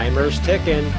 Timer's ticking.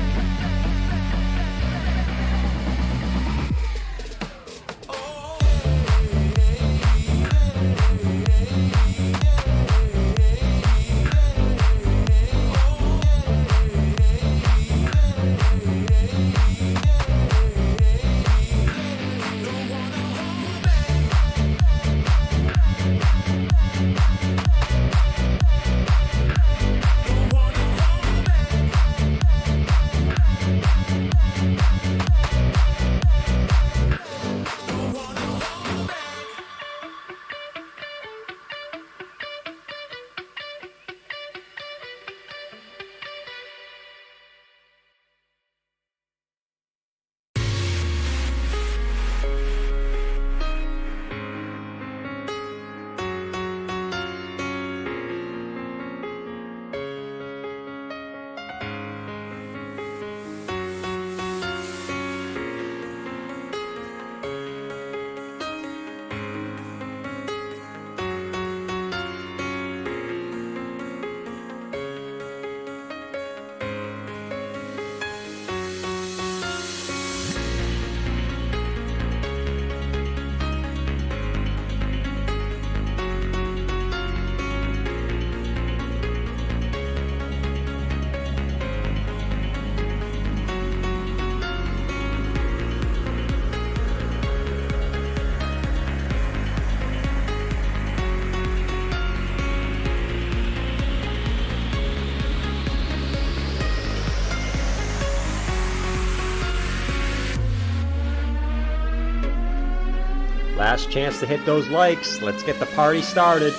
Last chance to hit those likes. Let's get the party started.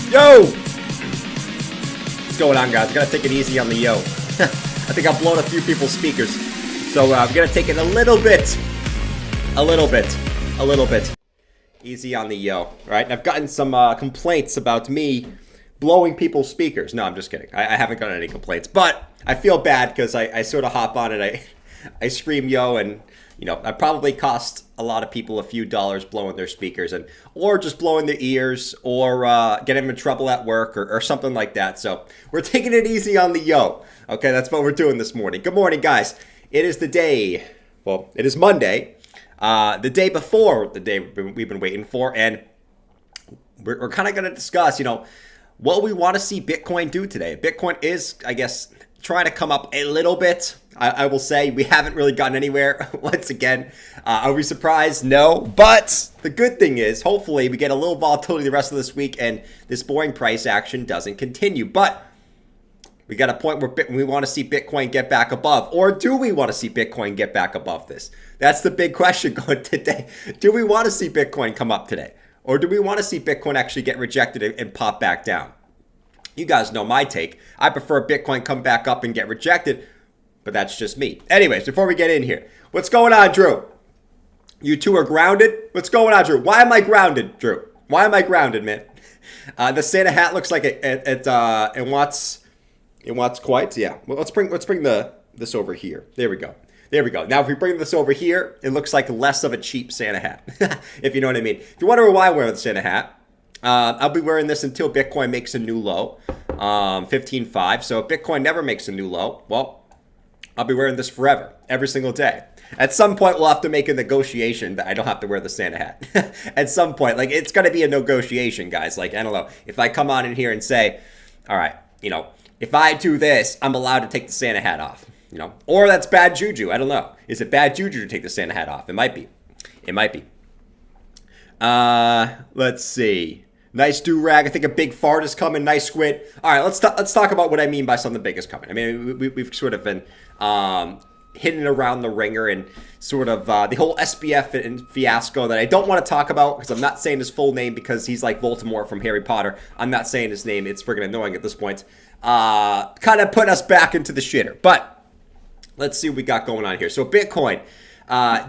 Yo! What's going on, guys? Gotta take it easy on the yo. I think I've blown a few people's speakers. So I'm gonna take it a little bit easy on the yo. All right, and I've gotten some complaints about me blowing people's speakers. No, I'm just kidding. I haven't gotten any complaints, but I feel bad because I sort of hop on it. I scream yo, and you know, I probably cost a lot of people a few dollars blowing their speakers, and or just blowing their ears, or getting them in trouble at work, or something like that. So we're taking it easy on the yo. Okay, that's what we're doing this morning. Good morning, guys. It is the day. Well, it is Monday, the day before the day we've been waiting for, and we're kind of going to discuss, you know, what we want to see Bitcoin do today. Bitcoin is, I guess, trying to come up a little bit. I will say we haven't really gotten anywhere once again. Are we surprised? No. But the good thing is, hopefully, we get a little volatility the rest of this week and this boring price action doesn't continue. But we got a point where we want to see Bitcoin get back above. Or do we want to see Bitcoin get back above this? That's the big question going today. Do we want to see Bitcoin come up today? Or do we want to see Bitcoin actually get rejected and pop back down? You guys know my take. I prefer Bitcoin come back up and get rejected, but that's just me. Anyways, before we get in here, what's going on, Drew? You two are grounded? What's going on, Drew? Why am I grounded, Drew? Why am I grounded, man? The Santa hat looks like it wants quite. Yeah. Well, let's bring this over here. There we go. There we go. Now, if we bring this over here, it looks like less of a cheap Santa hat, if you know what I mean. If you're wondering why I'm wearing the Santa hat, I'll be wearing this until Bitcoin makes a new low, 15.5. So if Bitcoin never makes a new low, well, I'll be wearing this forever, every single day. At some point, we'll have to make a negotiation that I don't have to wear the Santa hat. At some point, like, it's going to be a negotiation, guys. Like, I don't know. If I come on in here and say, all right, you know, if I do this, I'm allowed to take the Santa hat off, you know, or that's bad juju. I don't know. Is it bad juju to take the Santa hat off? It might be. It might be. Let's see. Nice do-rag. I think a big fart is coming. Nice squid. All right, let's talk about what I mean by something big is coming. I mean, we've sort of been hitting around the ringer and sort of the whole SBF and fiasco that I don't want to talk about because I'm not saying his full name because he's like Voldemort from Harry Potter. I'm not saying his name. It's friggin' annoying at this point. Kind of put us back into the shitter. But let's see what we got going on here. So Bitcoin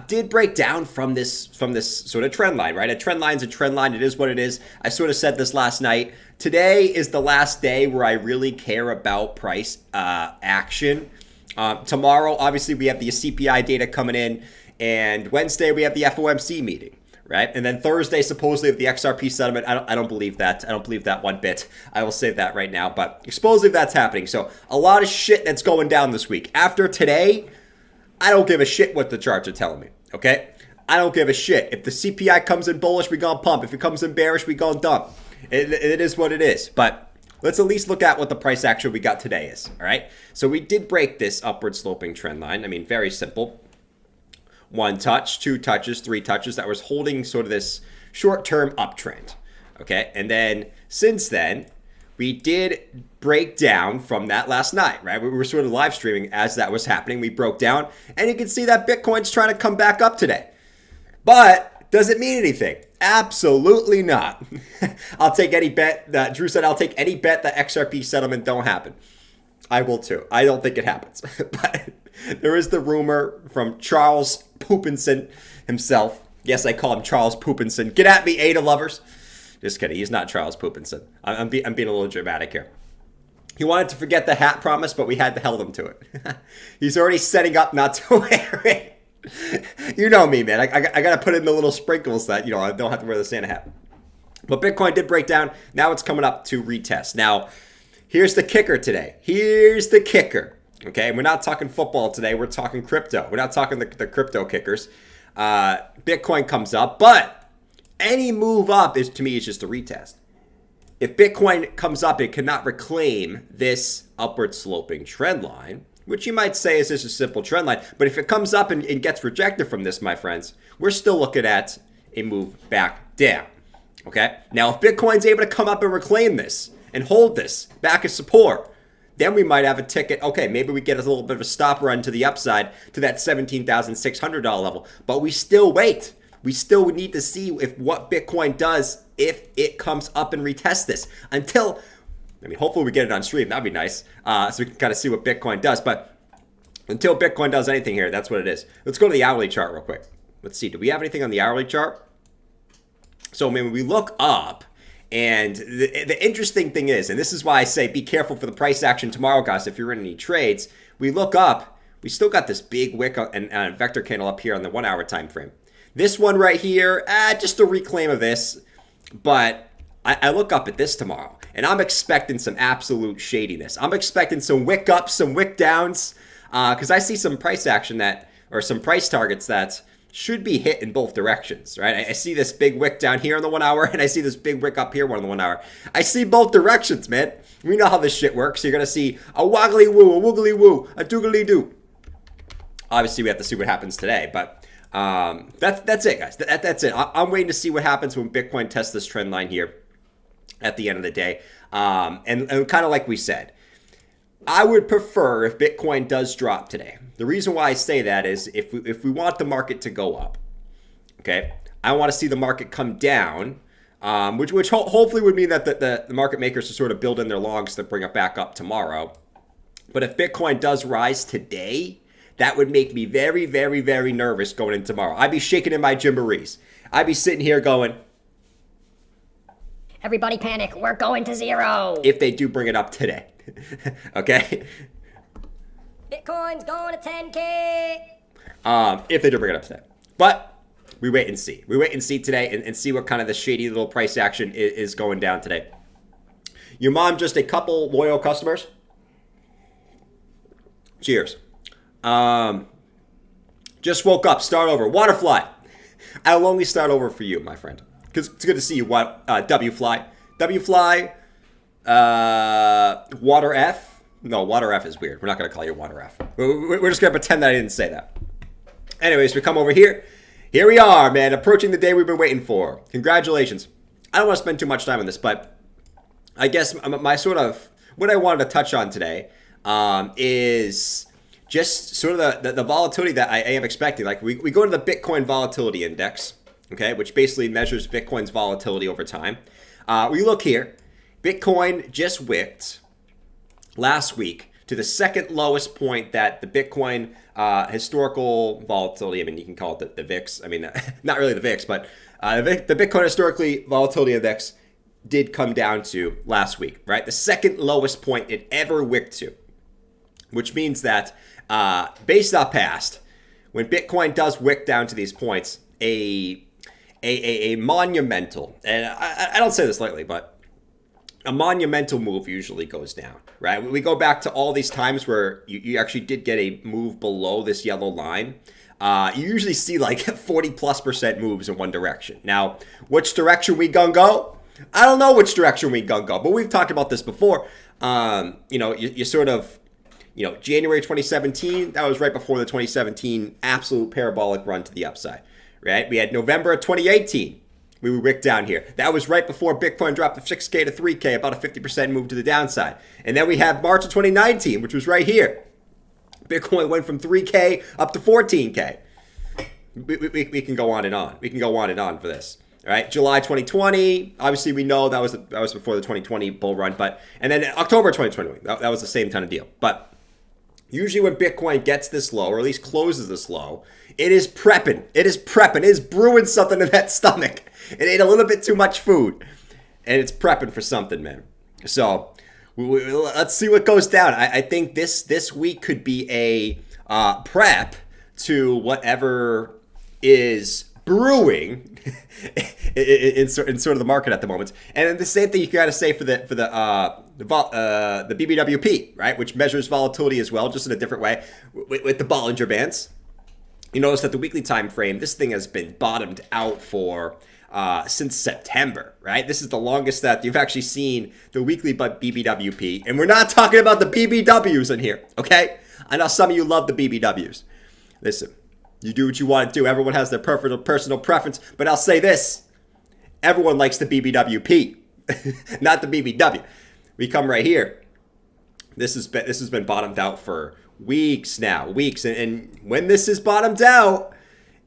did break down from this sort of trend line, right? A trend line's a trend line. It is what it is. I sort of said this last night. Today is the last day where I really care about price action. Tomorrow, obviously, we have the CPI data coming in, and Wednesday we have the FOMC meeting, right? And then Thursday, supposedly, with the XRP settlement. I don't believe that. I don't believe that one bit. I will say that right now, but supposedly that's happening. So a lot of shit that's going down this week. After today, I don't give a shit what the charts are telling me, okay? I don't give a shit. If the CPI comes in bullish, we gonna pump. If it comes in bearish, we gonna dump. It is what it is, but let's at least look at what the price action we got today is, all right? So we did break this upward sloping trend line. I mean, very simple. 1 touch, 2 touches, 3 touches. That was holding sort of this short-term uptrend, okay? And then since then, we did break down from that last night, right? We were sort of live streaming as that was happening. We broke down, and you can see that Bitcoin's trying to come back up today. But does it mean anything? Absolutely not. I'll take any bet that Drew said, I'll take any bet that XRP settlement don't happen. I will too. I don't think it happens. But there is the rumor from Charles Poopinson himself. Yes, I call him Charles Poopinson. Get at me, Ada lovers. Just kidding. He's not Charles Poopinson. I'm being a little dramatic here. He wanted to forget the hat promise, but we had to held him to it. He's already setting up not to wear it. You know me, man. I got to put in the little sprinkles that, you know, I don't have to wear the Santa hat. But Bitcoin did break down. Now it's coming up to retest. Now, here's the kicker today. Here's the kicker. Okay, we're not talking football today. We're talking crypto. We're not talking the crypto kickers. Bitcoin comes up, but any move up is, to me, is just a retest. If Bitcoin comes up, it cannot reclaim this upward sloping trend line, which you might say is just a simple trend line. But if it comes up and gets rejected from this, my friends, we're still looking at a move back down. Okay? Now, if Bitcoin's able to come up and reclaim this and hold this back as support, then we might have a ticket. Okay, maybe we get a little bit of a stop run to the upside to that $17,600 level. But we still wait. We still need to see if what Bitcoin does if it comes up and retests this. Until, I mean, hopefully we get it on stream. That'd be nice. So we can kind of see what Bitcoin does. But until Bitcoin does anything here, that's what it is. Let's go to the hourly chart real quick. Let's see. Do we have anything on the hourly chart? So, I mean, when we look up, and the interesting thing is, and this is why I say be careful for the price action tomorrow, guys, if you're in any trades. We look up, we still got this big wick and vector candle up here on the 1 hour time frame. This one right here, just a reclaim of this. But I look up at this tomorrow, and I'm expecting some absolute shadiness. I'm expecting some wick ups, some wick downs, because I see some price action that, or some price targets that should be hit in both directions, right? I see this big wick down here on the 1 hour, and I see this big wick up here on the 1 hour. I see both directions, man. We know how this shit works. You're going to see a woggly woo, a woogly woo, a doogly doo. Obviously, we have to see what happens today, but that's it, guys. That's it. I'm waiting to see what happens when Bitcoin tests this trend line here at the end of the day. And kind of like we said, I would prefer if Bitcoin does drop today. The reason why I say that is if we want the market to go up, okay, I want to see the market come down, which hopefully would mean that the market makers are sort of building their longs to bring it back up tomorrow. But if Bitcoin does rise today, that would make me very, very, very nervous going in tomorrow. I'd be shaking in my gymborees. I'd be sitting here going, everybody panic, we're going to zero. If they do bring it up today. Okay? Bitcoin's going to 10K. If they do bring it up today. But we wait and see. We wait and see today and see what kind of the shady little price action is going down today. Your mom, just a couple loyal customers. Cheers. Just woke up. Start over. Waterfly. I'll only start over for you, my friend. Because it's good to see you, W-Fly. W-Fly, Water F. No, Water F is weird. We're not going to call you Water F. We're just going to pretend that I didn't say that. Anyways, we come over here. Here we are, man. Approaching the day we've been waiting for. Congratulations. I don't want to spend too much time on this, but I guess my sort of, what I wanted to touch on today is just sort of the volatility that I am expecting. Like we go to the Bitcoin volatility index, okay, which basically measures Bitcoin's volatility over time. We look here. Bitcoin just wicked last week to the second lowest point that the Bitcoin historical volatility, I mean, you can call it the VIX. I mean, not really the VIX, but the Bitcoin historically volatility index did come down to last week, right? The second lowest point it ever wicked to, which means that based off past, when Bitcoin does wick down to these points, a monumental, and I don't say this lightly, but a monumental move usually goes down, right? We go back to all these times where you actually did get a move below this yellow line. You usually see like 40+% moves in one direction. Now, which direction we gonna go? I don't know which direction we gonna go, but we've talked about this before. You sort of, January 2017, that was right before the 2017 absolute parabolic run to the upside, right? We had November of 2018. We were wicked down here. That was right before Bitcoin dropped from 6K to 3K, about a 50% move to the downside. And then we have March of 2019, which was right here. Bitcoin went from 3K up to 14K. We can go on and on. We can go on and on for this. All right, July 2020. Obviously, we know that was before the 2020 bull run, and then October 2021. That was the same kind of deal. But usually, when Bitcoin gets this low, or at least closes this low, it is prepping. It is prepping. It is brewing something in that stomach. It ate a little bit too much food, and it's prepping for something, man. So let's see what goes down. I think this week could be a prep to whatever is brewing in sort of the market at the moment. And then the same thing you got to say for the BBWP, right, which measures volatility as well, just in a different way with the Bollinger Bands. You notice that the weekly time frame, this thing has been bottomed out for since September, right? This is the longest that you've actually seen the weekly BBWP. And we're not talking about the BBWs in here, okay? I know some of you love the BBWs. Listen, you do what you want to do. Everyone has their personal preference. But I'll say this. Everyone likes the BBWP, not the BBW. We come right here. This has been bottomed out for weeks now, weeks. And when this is bottomed out,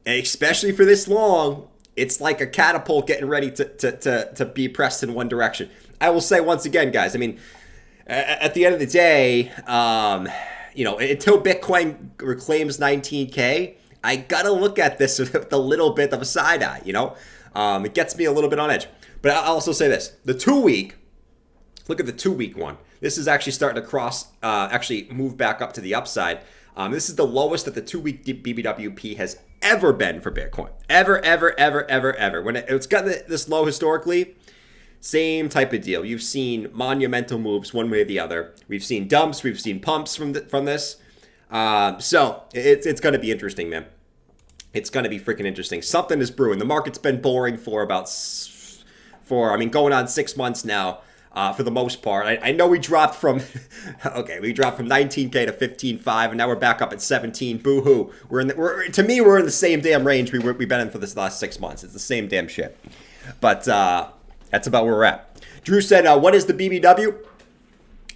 especially for this long, it's like a catapult getting ready to be pressed in one direction. I will say once again, guys, I mean, at the end of the day, until Bitcoin reclaims 19K, I got to look at this with a little bit of a side eye, It gets me a little bit on edge. But I'll also say this. The 2-week, look at the 2-week one. This is actually starting to actually move back up to the upside. This is the lowest that the 2-week BBWP has ever been for Bitcoin. Ever. When it's gotten this low historically, same type of deal. You've seen monumental moves one way or the other. We've seen dumps. We've seen pumps from this. So it's going to be interesting, man. It's going to be freaking interesting. Something is brewing. The market's been boring for going on 6 months now. For the most part, I know we dropped from 19K to 15.5, and now we're back up at 17. Boo-hoo. We're in the same damn range we've been in for this last 6 months. It's the same damn shit. But that's about where we're at. Drew said, "What is the BBW?"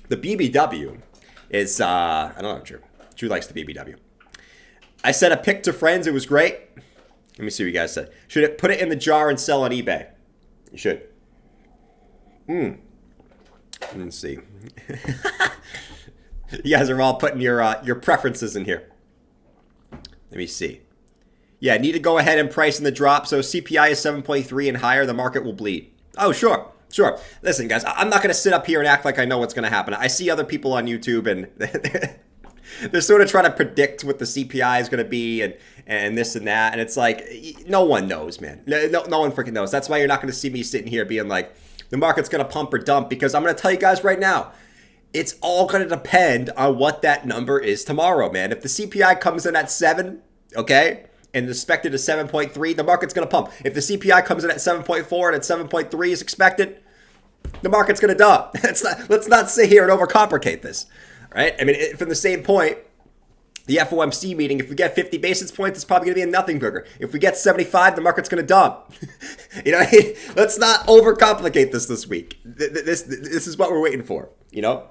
The BBW is I don't know, Drew. Drew likes the BBW. I sent a pic to friends. It was great. Let me see what you guys said. Should it put it in the jar and sell on eBay? You should. Let's see. You guys are all putting your preferences in here. Let me see. Yeah, need to go ahead and price in the drop. So CPI is 7.3 and higher. The market will bleed. Oh, sure. Listen, guys, I'm not going to sit up here and act like I know what's going to happen. I see other people on YouTube and they're sort of trying to predict what the CPI is going to be and this and that. And it's like, no one knows, man. No one freaking knows. That's why you're not going to see me sitting here being like, the market's going to pump or dump, because I'm going to tell you guys right now, it's all going to depend on what that number is tomorrow, man. If the CPI comes in at 7, okay, and expected is 7.3, the market's going to pump. If the CPI comes in at 7.4 and at 7.3 is expected, the market's going to dump. Let's not sit here and overcomplicate this, right? I mean, from the same point, the FOMC meeting, if we get 50 basis points, it's probably going to be a nothing burger. If we get 75, the market's going to dump. You know, let's not overcomplicate this week. This is what we're waiting for, you know?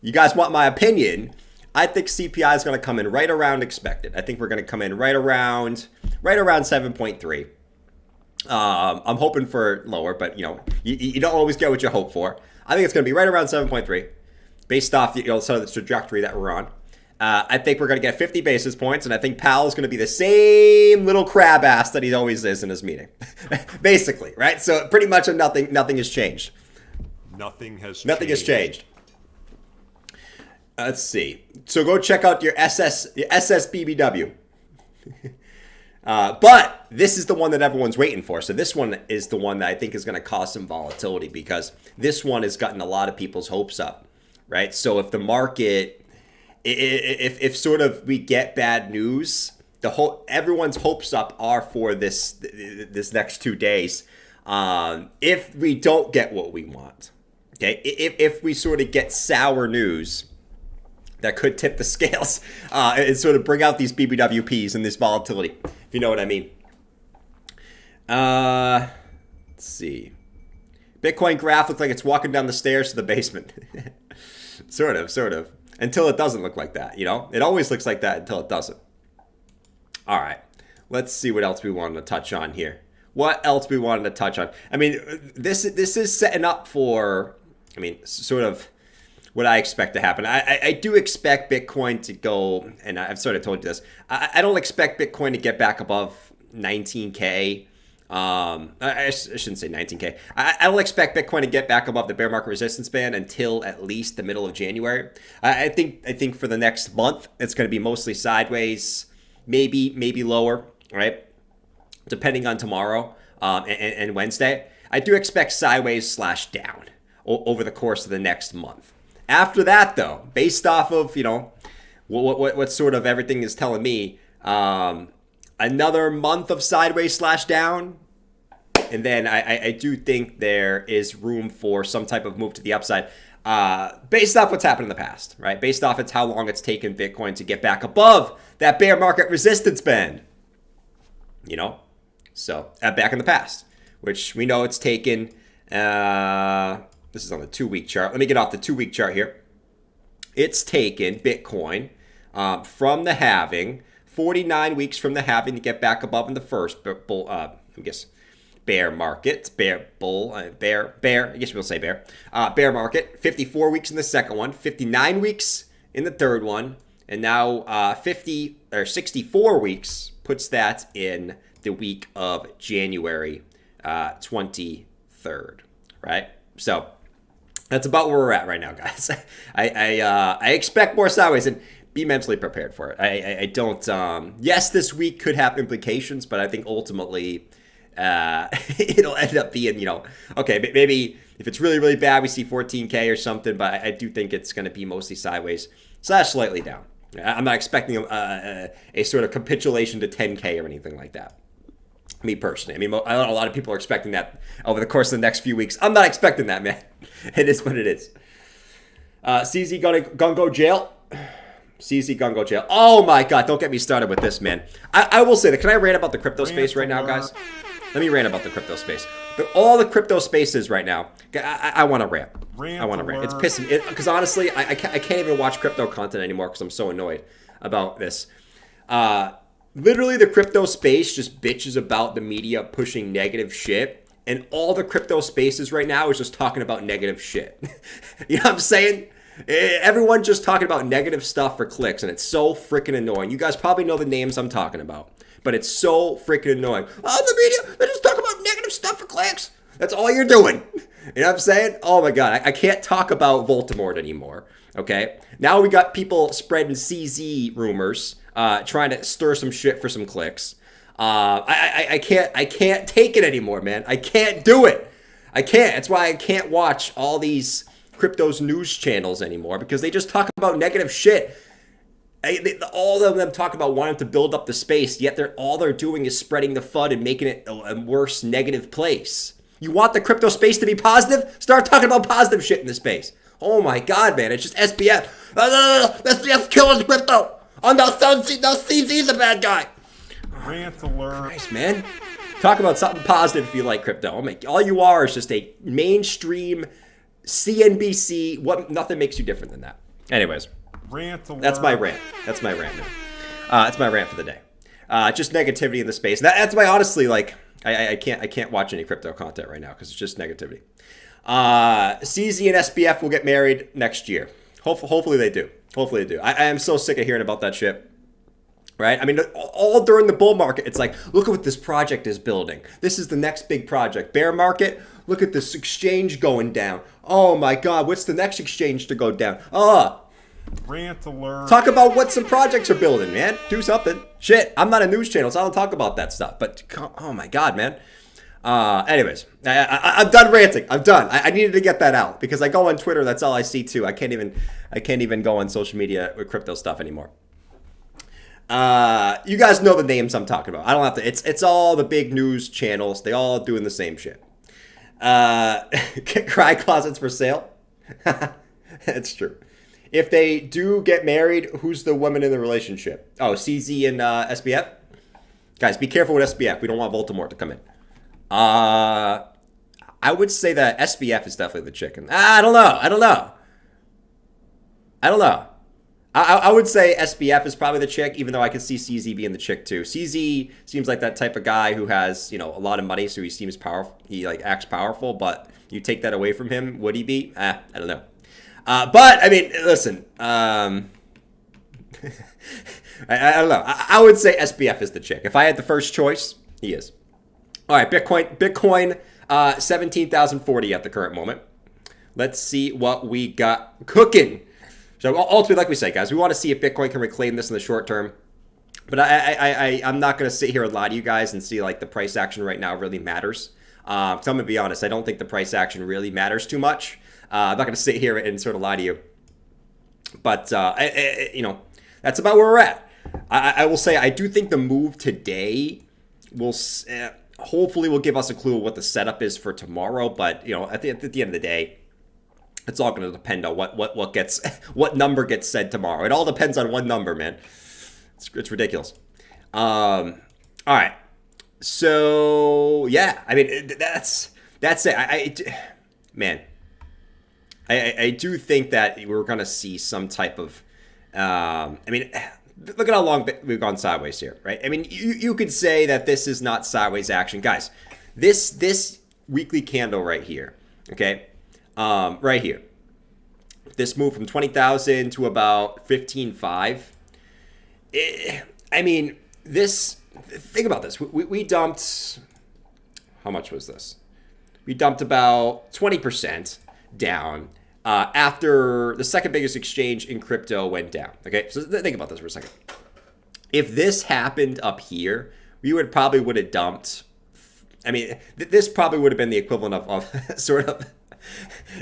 You guys want my opinion? I think CPI is going to come in right around expected. I think we're going to come in right around 7.3. I'm hoping for lower, but you know, you don't always get what you hope for. I think it's going to be right around 7.3, based off some of the trajectory that we're on. I think we're going to get 50 basis points, and I think Powell is going to be the same little crab ass that he always is in his meeting, basically, right? So pretty much nothing has changed. Nothing has changed. Let's see. So go check out your SSBBW. But this is the one that everyone's waiting for. So this one is the one that I think is going to cause some volatility, because this one has gotten a lot of people's hopes up, right? So if the market, if sort of we get bad news, everyone's hopes up are for this next 2 days. If we don't get what we want, okay, if we sort of get sour news that could tip the scales and sort of bring out these BBWPs and this volatility, if you know what I mean. Let's see. Bitcoin graph looks like it's walking down the stairs to the basement. Sort of. Until it doesn't look like that, you know? It always looks like that until it doesn't. All right. Let's see what else we wanted to touch on here. What else we wanted to touch on? I mean, this is setting up for, I mean, sort of what I expect to happen. I do expect Bitcoin to go, and I've sort of told you this, I don't expect Bitcoin to get back above 19K. I shouldn't say 19K. I don't expect Bitcoin to get back above the bear market resistance band until at least the middle of January. I think for the next month, it's going to be mostly sideways, maybe lower, right? Depending on tomorrow and Wednesday. I do expect sideways / down over the course of the next month. After that, though, based off of, you know, what sort of everything is telling me, another month of sideways / down, and then I do think there is room for some type of move to the upside, based off what's happened in the past, right? Based off it's how long it's taken Bitcoin to get back above that bear market resistance band, you know? So, back in the past, which we know it's taken, this is on the 2-week chart. Let me get off the 2-week chart here. It's taken Bitcoin from the halving, 49 weeks from the halving to get back above in the first bear market, bear market, 54 weeks in the second one, 59 weeks in the third one, and now 64 weeks puts that in the week of January 23rd, right? So that's about where we're at right now, guys. I expect more sideways, and be mentally prepared for it. I don't. Yes, this week could have implications, but I think ultimately it'll end up being, you know, okay, maybe if it's really, really bad, we see 14K or something, but I do think it's going to be mostly sideways / slightly down. I'm not expecting a sort of capitulation to 10K or anything like that. Me personally. I mean, I know a lot of people are expecting that over the course of the next few weeks. I'm not expecting that, man. It is what it is. CZ gonna go jail. CZ gonna go jail. Oh my God, don't get me started with this, man. I will say that. Can I rant about the crypto space right now, guys? Let me rant about the crypto space. All the crypto spaces right now, I want to rant. I want to rant. It's pissing me. Because honestly, I can't even watch crypto content anymore because I'm so annoyed about this. Literally, the crypto space just bitches about the media pushing negative shit. And all the crypto spaces right now is just talking about negative shit. You know what I'm saying? Everyone just talking about negative stuff for clicks, and it's so freaking annoying. You guys probably know the names I'm talking about, but it's so freaking annoying. Oh, the media, they just talk about negative stuff for clicks. That's all you're doing. You know what I'm saying? Oh my God, I can't talk about Voldemort anymore, okay? Now we got people spreading CZ rumors, trying to stir some shit for some clicks. I can't take it anymore, man. I can't do it. I can't. That's why I can't watch all these crypto's news channels anymore, because they just talk about negative shit. All of them talk about wanting to build up the space, yet all they're doing is spreading the FUD and making it a worse negative place. You want the crypto space to be positive? Start talking about positive shit in the space. Oh my God, man, it's just SPF. SPF's killing crypto. Oh no, CZ's a bad guy. Rant alert. Christ, man. Talk about something positive if you like crypto. All you are is just a mainstream CNBC. Nothing makes you different than that. Anyways, Rant alert. that's my rant. That's my rant, man. That's my rant for the day. Just negativity in the space. That's why, honestly, like I can't watch any crypto content right now because it's just negativity. CZ and SPF will get married next year. Hopefully they do. Hopefully they do. I am so sick of hearing about that shit. Right? I mean, all during the bull market, it's like, look at what this project is building. This is the next big project. Bear market, look at this exchange going down. Oh my God, what's the next exchange to go down? Rant alert. Talk about what some projects are building, man. Do something. Shit, I'm not a news channel, so I don't talk about that stuff. But, oh my God, man. Anyways, I'm done ranting. I'm done. I needed to get that out because I go on Twitter. That's all I see too. I can't even go on social media with crypto stuff anymore. You guys know the names I'm talking about. I don't have to. It's all the big news channels. They all doing the same shit. Cry closets for sale. It's true. If they do get married, who's the woman in the relationship? Oh, CZ and SBF. Guys, be careful with SBF. We don't want Voldemort to come in. I would say that SBF is definitely the chicken. I don't know. I would say SBF is probably the chick, even though I could see CZ being the chick too. CZ seems like that type of guy who has, a lot of money, so he seems powerful. He acts powerful, but you take that away from him, would he be? I don't know. But I mean, listen. I don't know. I would say SBF is the chick. If I had the first choice, he is. All right, Bitcoin, 17,040 at the current moment. Let's see what we got cooking. So ultimately, like we say, guys, we want to see if Bitcoin can reclaim this in the short term. But I'm not going to sit here and lie to you guys and see like the price action right now really matters. So I'm going to be honest. I don't think the price action really matters too much. I'm not going to sit here and sort of lie to you. But, that's about where we're at. I will say I do think the move today will hopefully will give us a clue of what the setup is for tomorrow. But, at the end of the day, it's all going to depend on what number gets said tomorrow. It all depends on one number, man. It's ridiculous. All right. So yeah, I mean that's it. I do think that we're going to see some type of. Look at how long we've gone sideways here, right? I mean, you could say that this is not sideways action, guys. This weekly candle right here, okay. Right here, this move from 20,000 to about 15.5. Think about this. We dumped, how much was this? We dumped about 20% down after the second biggest exchange in crypto went down. Okay, so think about this for a second. If this happened up here, we would have dumped. I mean, this probably would have been the equivalent of sort of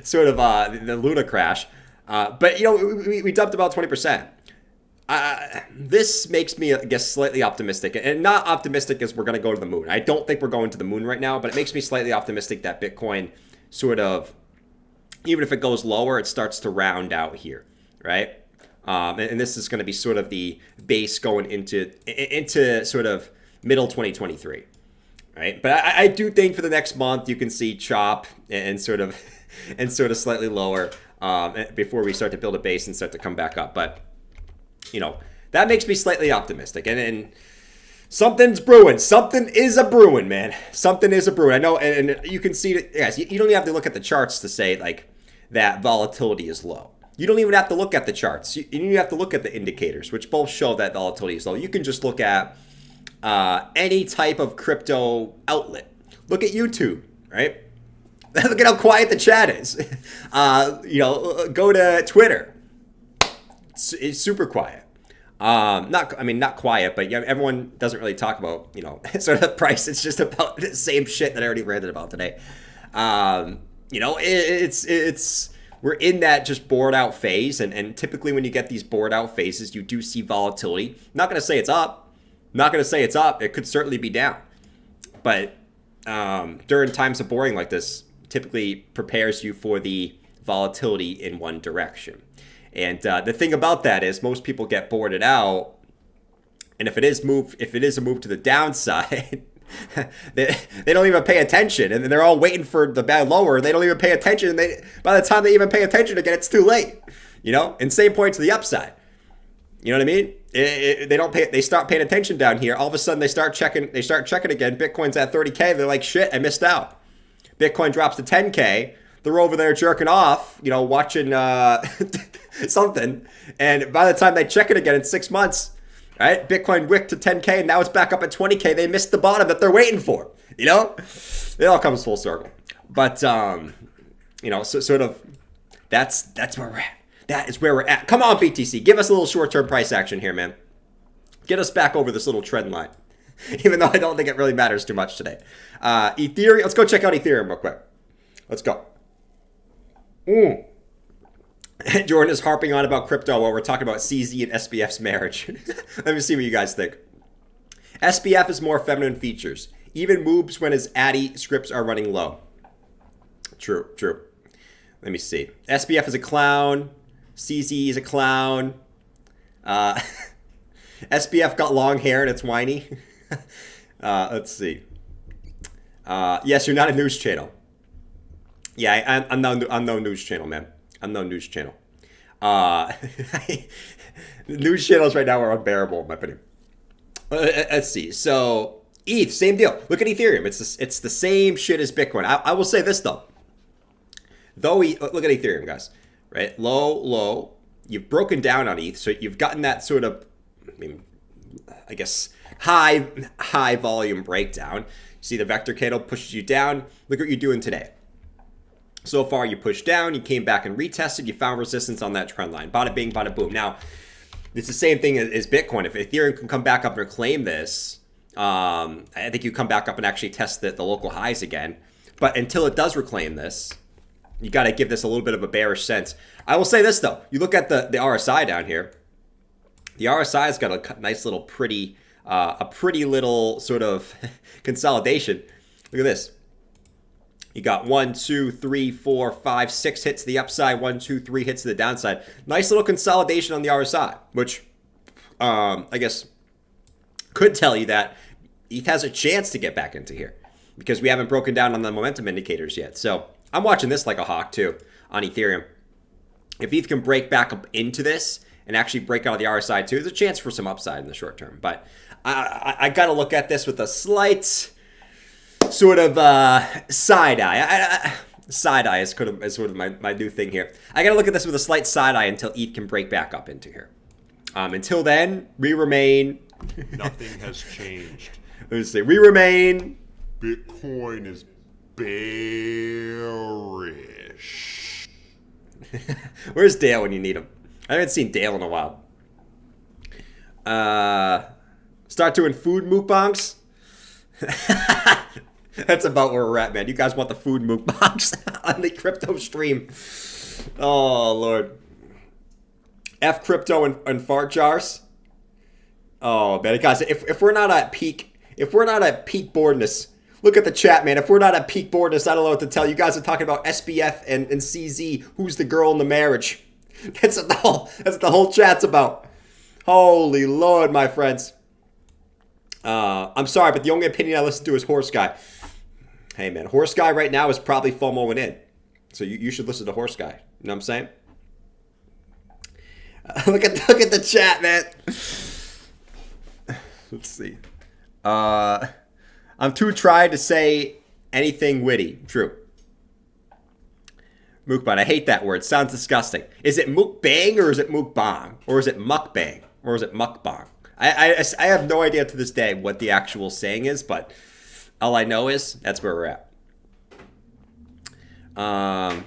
the Luna crash. But, we dumped about 20%. This makes me, I guess, slightly optimistic. And not optimistic as we're going to go to the moon. I don't think we're going to the moon right now, but it makes me slightly optimistic that Bitcoin sort of, even if it goes lower, it starts to round out here, right? And this is going to be sort of the base going into sort of middle 2023. Right, but I do think for the next month you can see chop and sort of slightly lower before we start to build a base and start to come back up. But that makes me slightly optimistic, and something's brewing. Something is a brewing, man. Something is a brewing. I know, and you can see that, guys. You don't even have to look at the charts to say like that volatility is low. You don't even have to look at the charts. You don't even have to look at the indicators, which both show that volatility is low. You can just look at any type of crypto outlet. Look at YouTube, right? Look at how quiet the chat is. Go to Twitter. It's super quiet. Not quiet, but everyone doesn't really talk about, sort of price. It's just about the same shit that I already ranted about today. It's we're in that just bored out phase. And typically when you get these bored out phases, you do see volatility. Not going to say it's up. Not going to say it's up. It could certainly be down. But during times of boring like this, typically prepares you for the volatility in one direction. And the thing about that is most people get boarded out. And if it is a move to the downside, they don't even pay attention, and they're all waiting for the bad lower. They don't even pay attention, and by the time they even pay attention again, it's too late. And same point to the upside. You know what I mean? They don't pay. They start paying attention down here. All of a sudden, they start checking again. Bitcoin's at 30K. They're like, shit, I missed out. Bitcoin drops to 10K. They're over there jerking off, watching something, and by the time they check it again in 6 months. Right? Bitcoin wicked to 10K, and now it's back up at 20K. They missed the bottom that they're waiting for. It all comes full circle. But so sort of that's where we're at. That is where we're at. Come on, BTC, give us a little short-term price action here, man. Get us back over this little trend line, even though I don't think it really matters too much today. Ethereum. Let's go check out Ethereum real quick. Let's go. Jordan is harping on about crypto while we're talking about CZ and SBF's marriage. Let me see what you guys think. SBF is more feminine features. Even moves when his addy scripts are running low. True. Let me see. SBF is a clown. CZ is a clown. SBF got long hair and it's whiny. Let's see. Yes, you're not a news channel. Yeah, I'm no news channel, man. I'm no news channel. News channels right now are unbearable, in my opinion. Let's see. So ETH, same deal. Look at Ethereum. It's the same shit as Bitcoin. I will say this though. Look at Ethereum, guys. Right, low. You've broken down on ETH, so you've gotten that sort of, I guess, high volume breakdown. You see the vector candle pushes you down. Look what you're doing today. So far, you pushed down, you came back and retested, you found resistance on that trend line. Bada bing, bada boom. Now, it's the same thing as Bitcoin. If Ethereum can come back up and claim this, I think you come back up and actually test the local highs again. But until it does reclaim this, you got to give this a little bit of a bearish sense. I will say this, though. You look at the RSI down here. The RSI has got a nice little pretty little sort of consolidation. Look at this. You got 1, 2, 3, 4, 5, 6 hits to the upside, 1, 2, 3 hits to the downside. Nice little consolidation on the RSI, which I guess could tell you that ETH has a chance to get back into here because we haven't broken down on the momentum indicators yet. So I'm watching this like a hawk too on Ethereum. If ETH can break back up into this and actually break out of the RSI too, there's a chance for some upside in the short term. But I got to look at this with a slight sort of side eye. Side eye is sort of my new thing here. I got to look at this with a slight side eye until ETH can break back up into here. Until then, we remain. Nothing has changed. Let me see. We remain. Bitcoin is bearish. Where's Dale when you need him? I haven't seen Dale in a while. Start doing food mukbangs. That's about where we're at, man. You guys want the food mukbangs on the crypto stream. Oh, Lord. F crypto and fart jars. Oh, man. Guys, if we're not at peak boredness, look at the chat, man. If we're not at peak boredness, I don't know what to tell you. You guys are talking about SBF and CZ. Who's the girl in the marriage? That's what the whole chat's about. Holy Lord, my friends. I'm sorry, but the only opinion I listen to is Horse Guy. Hey, man, Horse Guy right now is probably FOMOing in. So you should listen to Horse Guy. You know what I'm saying? Look at the chat, man. Let's see. I'm too tried to say anything witty. True. Mukbang. I hate that word. Sounds disgusting. Is it mukbang or is it mukbang? Or is it mukbang? Or is it mukbang? I have no idea to this day what the actual saying is, but all I know is that's where we're at. I'm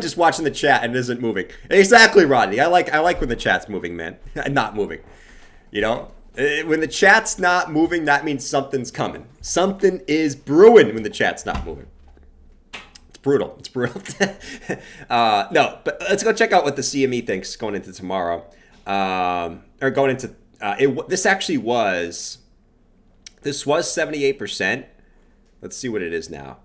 just watching the chat and it isn't moving. Exactly, Rodney. I like when the chat's moving, man. Not moving. You know? When the chat's not moving, that means something's coming. Something is brewing when the chat's not moving. It's brutal. It's brutal. No, but let's go check out what the CME thinks going into tomorrow. Or going into this was 78%. Let's see what it is now.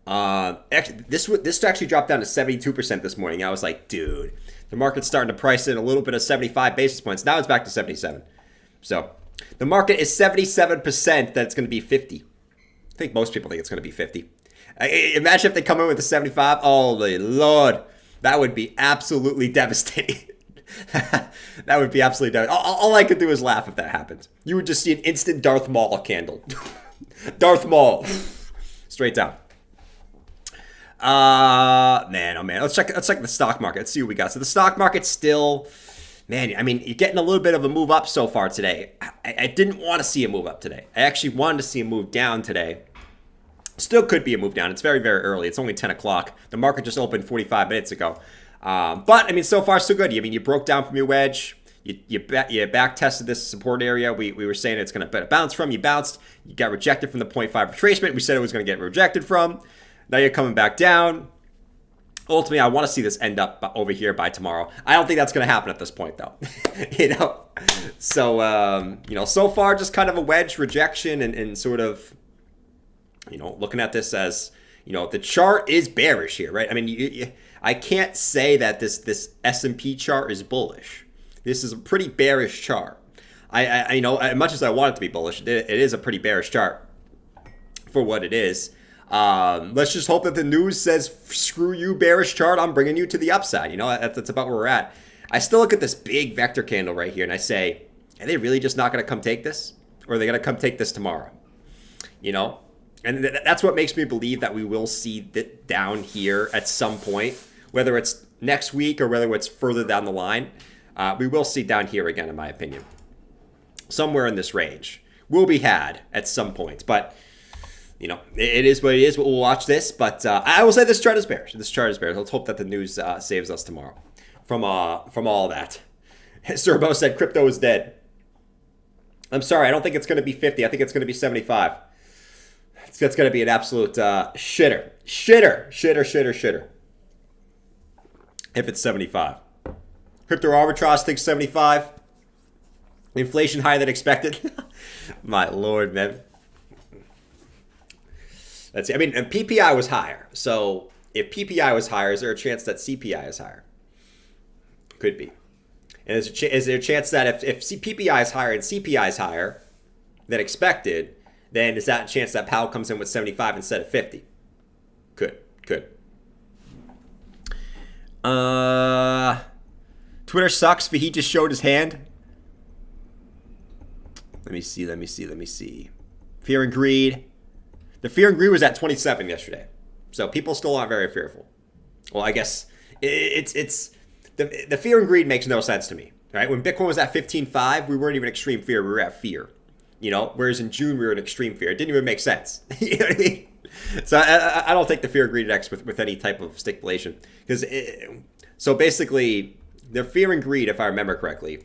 Actually, this actually dropped down to 72% this morning. I was like, dude, the market's starting to price in a little bit of 75 basis points. Now it's back to 77. So the market is 77% that it's going to be 50. I think most people think it's going to be 50. Imagine if they come in with a 75. Holy Lord, that would be absolutely devastating. That would be absolutely devastating. All I could do is laugh if that happened. You would just see an instant Darth Maul candle. Darth Maul. Straight down. Man, oh man. Let's check the stock market. Let's see what we got. So the stock market's still, man, I mean, you're getting a little bit of a move up so far today. I didn't want to see a move up today. I actually wanted to see a move down today. Still could be a move down. It's very, very early. It's only 10 o'clock. The market just opened 45 minutes ago. But, I mean, so far, so good. I mean, you broke down from your wedge. You back tested this support area. We were saying it's going to bounce from. You bounced. You got rejected from the 0.5 retracement. We said it was going to get rejected from. Now you're coming back down. Ultimately, I want to see this end up over here by tomorrow. I don't think that's going to happen at this point, though. So, so far, just kind of a wedge rejection and sort of, looking at this as, the chart is bearish here, right? I mean, I can't say that this S&P chart is bullish. This is a pretty bearish chart. I as much as I want it to be bullish, it is a pretty bearish chart for what it is. Let's just hope that the news says, screw you, bearish chart, I'm bringing you to the upside. That's about where we're at. I still look at this big vector candle right here and I say, are they really just not going to come take this? Or are they going to come take this tomorrow? And that's what makes me believe that we will see it down here at some point, whether it's next week or whether it's further down the line. We will see down here again, in my opinion. Somewhere in this range will be had at some point. But, it is what it is. We'll watch this. But I will say this chart is bearish. This chart is bearish. Let's hope that the news saves us tomorrow from all that. Serbo said crypto is dead. I'm sorry. I don't think it's going to be 50. I think it's going to be 75. It's going to be an absolute shitter. If it's 75. Crypto arbitrage thinks 75. Inflation higher than expected. My Lord, man. Let's see. I mean, and PPI was higher. So if PPI was higher, is there a chance that CPI is higher? Could be. And is there a chance that if PPI is higher and CPI is higher than expected, then is that a chance that Powell comes in with 75 instead of 50? Could. Twitter sucks. He just showed his hand. Let me see. Fear and greed. The fear and greed was at 27 yesterday. So people still aren't very fearful. Well, I guess it's the fear and greed makes no sense to me. Right? When Bitcoin was at 15.5, we weren't even extreme fear. We were at fear. Whereas in June we were in extreme fear. It didn't even make sense. You know what I mean? So I don't take the fear and greed index with any type of stipulation. So basically, the fear and greed, if I remember correctly,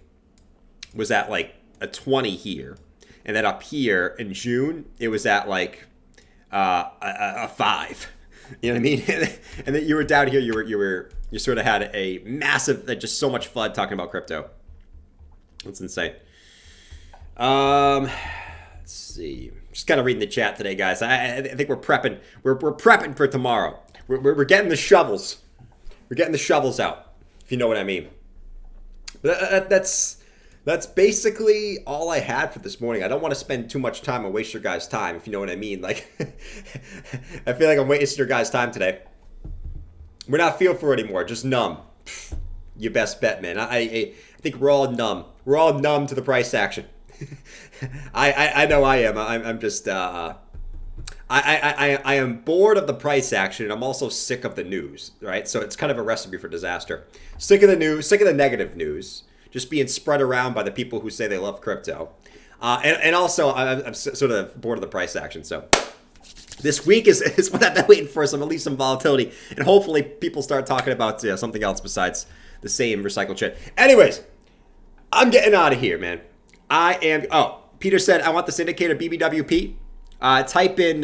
was at like a 20 here. And then up here in June, it was at like a 5. You know what I mean? And then you were down here, you sort of had a massive, just so much FUD talking about crypto. That's insane. Let's see. Just kind of reading the chat today, guys. I think we're prepping. We're prepping for tomorrow. We're getting the shovels. We're getting the shovels out, if you know what I mean. But that's basically all I had for this morning. I don't want to spend too much time and waste your guys' time, if you know what I mean. Like, I feel like I'm wasting your guys' time today. We're not feel for it anymore. Just numb. You best bet, man. I think we're all numb. We're all numb to the price action. I know I am. I'm just I am bored of the price action, and I'm also sick of the news, right? So it's kind of a recipe for disaster. Sick of the news, sick of the negative news, just being spread around by the people who say they love crypto. And also, I'm sort of bored of the price action. So this week is what I've been waiting for, at least some volatility. And hopefully people start talking about something else besides the same recycled shit. Anyways, I'm getting out of here, man. Peter said, I want this indicator BBWP. Type in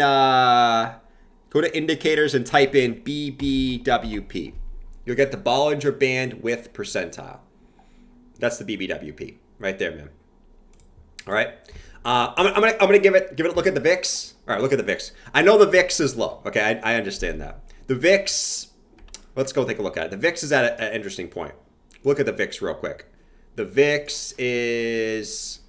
Go to indicators and type in BBWP. You'll get the Bollinger Band with percentile. That's the BBWP right there, man. All right. I'm gonna give it a look at the VIX. All right, look at the VIX. I know the VIX is low. Okay, I understand that. The VIX. Let's go take a look at it. The VIX is at an interesting point. Look at the VIX real quick. The VIX is.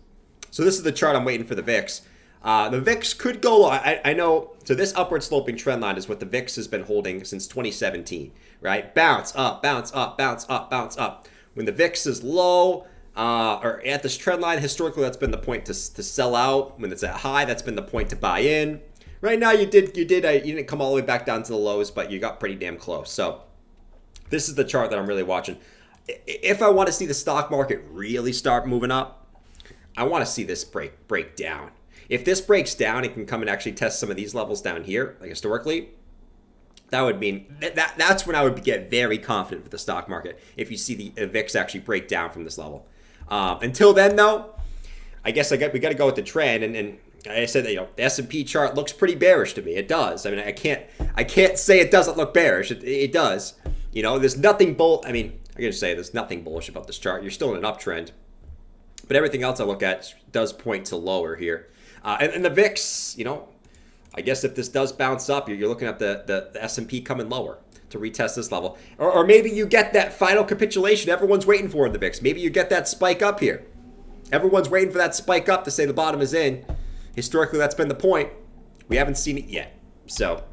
So this is the chart I'm waiting for the VIX. The VIX could go low. I know. So this upward sloping trend line is what the VIX has been holding since 2017, right? Bounce up, bounce up, bounce up, bounce up. When the VIX is low or at this trend line, historically that's been the point to sell out. When it's at high, that's been the point to buy in. Right now, you didn't come all the way back down to the lows, but you got pretty damn close. So this is the chart that I'm really watching. If I want to see the stock market really start moving up, I want to see this break down. If this breaks down, it can come and actually test some of these levels down here, like historically. That would mean that's when I would get very confident with the stock market. If you see the VIX actually break down from this level. Until then, though, I guess we got to go with the trend. And I said that, the S&P chart looks pretty bearish to me. It does. I mean, I can't say it doesn't look bearish. It does. There's nothing I gotta say there's nothing bullish about this chart. You're still in an uptrend, but everything else I look at does point to lower here. And the VIX, I guess if this does bounce up, you're looking at the S&P coming lower to retest this level. Or maybe you get that final capitulation everyone's waiting for in the VIX. Maybe you get that spike up here. Everyone's waiting for that spike up to say the bottom is in. Historically, that's been the point. We haven't seen it yet. So,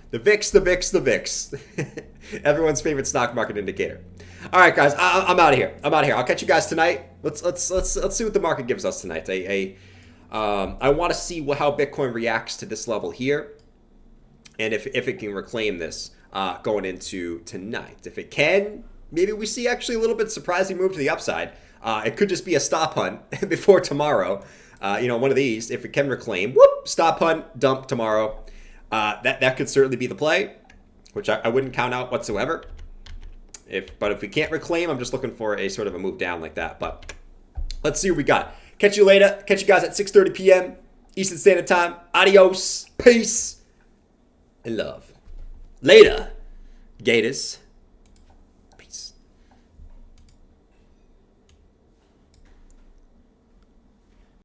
the VIX, the VIX, the VIX. Everyone's favorite stock market indicator. All right, guys, I'm out of here. I'll catch you guys tonight. Let's see what the market gives us tonight. I want to see how Bitcoin reacts to this level here, and if it can reclaim this going into tonight. If it can, maybe we see actually a little bit surprising move to the upside. It could just be a stop hunt before tomorrow. One of these. If it can reclaim, stop hunt, dump tomorrow. That could certainly be the play, which I wouldn't count out whatsoever. But if we can't reclaim, I'm just looking for a sort of a move down like that. But let's see what we got. Catch you later. Catch you guys at 6:30 p.m. Eastern Standard Time. Adios. Peace. And love. Later, Gators.